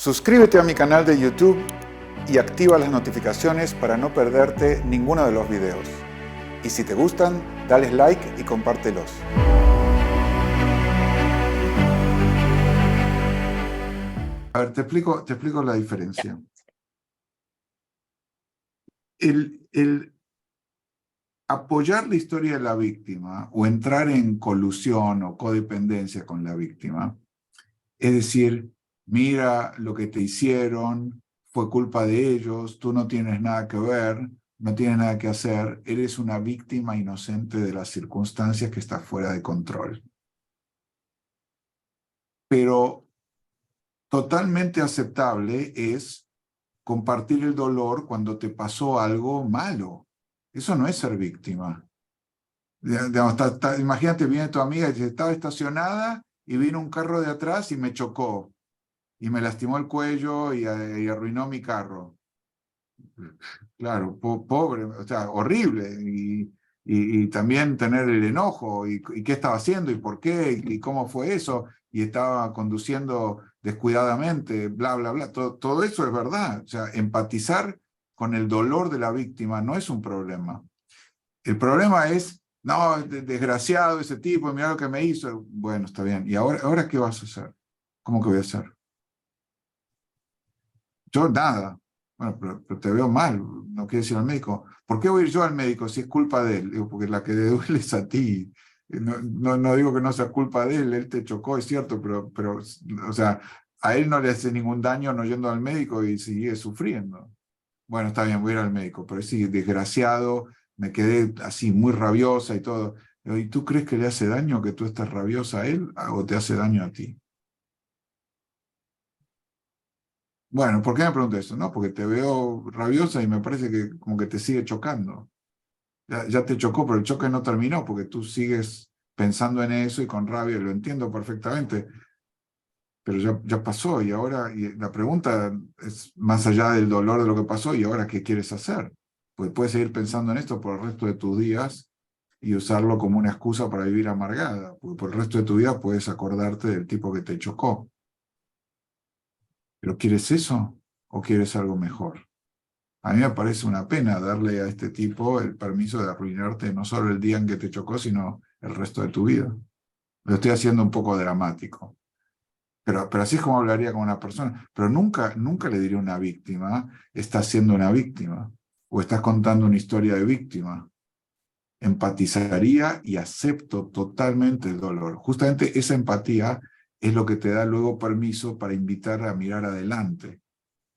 Suscríbete a mi canal de YouTube y activa las notificaciones para no perderte ninguno de los videos. Y si te gustan, dale like y compártelos. A ver, te explico la diferencia. El apoyar la historia de la víctima o entrar en colusión o codependencia con la víctima, es decir, mira lo que te hicieron, fue culpa de ellos, tú no tienes nada que ver, no tienes nada que hacer, eres una víctima inocente de las circunstancias que está fuera de control. Pero totalmente aceptable es compartir el dolor cuando te pasó algo malo. Eso no es ser víctima. Digamos, imagínate, viene tu amiga y dice, estaba estacionada y vino un carro de atrás y me chocó y me lastimó el cuello y arruinó mi carro. Claro, pobre, o sea, horrible. Y también tener el enojo y qué estaba haciendo y por qué y cómo fue eso y estaba conduciendo descuidadamente, bla, bla, bla. Todo eso es verdad. O sea, empatizar con el dolor de la víctima no es un problema. El problema es, no, desgraciado ese tipo, mira lo que me hizo. Bueno, está bien. ¿Y ahora qué vas a hacer? ¿Cómo que voy a hacer? Yo nada. Bueno, pero te veo mal, no quieres ir al médico. ¿Por qué voy a ir yo al médico si es culpa de él? Digo, porque la que le duele es a ti. No digo que no sea culpa de él te chocó, es cierto, pero o sea, a él no le hace ningún daño no yendo al médico y sigue sufriendo. Bueno, está bien, voy a ir al médico, pero sí, desgraciado, me quedé así muy rabiosa y todo. ¿Y tú crees que le hace daño que tú estés rabiosa a él o te hace daño a ti? Bueno, ¿por qué me pregunto eso? No, porque te veo rabiosa y me parece que como que te sigue chocando. Ya te chocó, pero el choque no terminó porque tú sigues pensando en eso y con rabia, lo entiendo perfectamente, pero ya pasó y ahora y la pregunta es más allá del dolor de lo que pasó y ahora qué quieres hacer. Pues puedes seguir pensando en esto por el resto de tus días y usarlo como una excusa para vivir amargada, porque por el resto de tu vida puedes acordarte del tipo que te chocó. ¿Pero quieres eso o quieres algo mejor? A mí me parece una pena darle a este tipo el permiso de arruinarte no solo el día en que te chocó, sino el resto de tu vida. Lo estoy haciendo un poco dramático. Pero así es como hablaría con una persona. Pero nunca le diría a una víctima, estás siendo una víctima, o estás contando una historia de víctima. Empatizaría y acepto totalmente el dolor. Justamente esa empatía es lo que te da luego permiso para invitar a mirar adelante.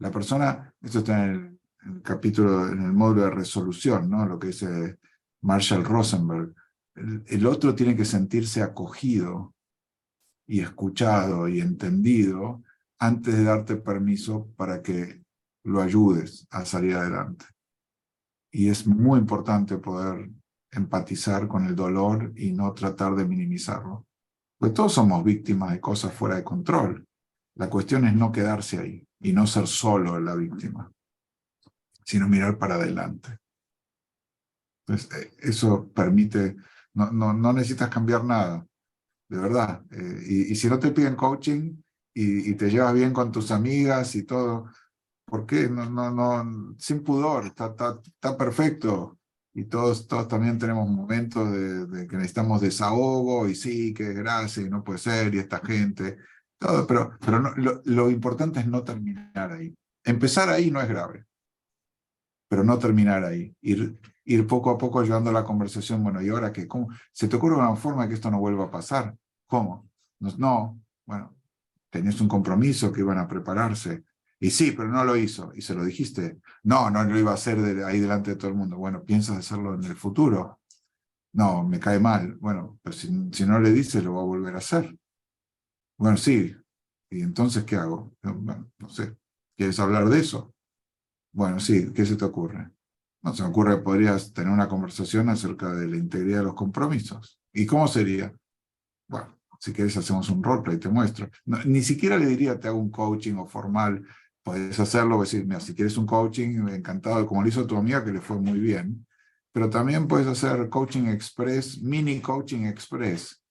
La persona, esto está en el capítulo, en el módulo de resolución, ¿no? Lo que dice Marshall Rosenberg. El otro tiene que sentirse acogido y escuchado y entendido antes de darte permiso para que lo ayudes a salir adelante. Y es muy importante poder empatizar con el dolor y no tratar de minimizarlo. Pues todos somos víctimas de cosas fuera de control. La cuestión es no quedarse ahí y no ser solo la víctima, sino mirar para adelante. Entonces, eso permite, no necesitas cambiar nada, de verdad. Y si no te piden coaching y te llevas bien con tus amigas y todo, ¿por qué? Sin pudor, está perfecto. Y todos también tenemos momentos de que necesitamos desahogo, y sí, qué desgracia, y no puede ser, y esta gente, todo, pero lo importante es no terminar ahí. Empezar ahí no es grave, pero no terminar ahí. Ir poco a poco llevando la conversación, bueno, ¿y ahora qué? ¿Cómo? ¿Se te ocurre una forma de que esto no vuelva a pasar? ¿Cómo? No, bueno, tenías un compromiso que iban a prepararse. Y sí, pero no lo hizo. ¿Y se lo dijiste? No lo iba a hacer ahí delante de todo el mundo. Bueno, ¿piensas hacerlo en el futuro? No, me cae mal. Bueno, pues si no le dices, lo va a volver a hacer. Bueno, sí. ¿Y entonces qué hago? Bueno, no sé. ¿Quieres hablar de eso? Bueno, sí. ¿Qué se te ocurre? No, se me ocurre que podrías tener una conversación acerca de la integridad de los compromisos. ¿Y cómo sería? Bueno, si quieres hacemos un roleplay, te muestro. No, ni siquiera le diría te hago un coaching o formal. Puedes hacerlo, decir, mira, si quieres un coaching, encantado, como lo hizo tu amiga, que le fue muy bien. Pero también puedes hacer coaching express, mini coaching express.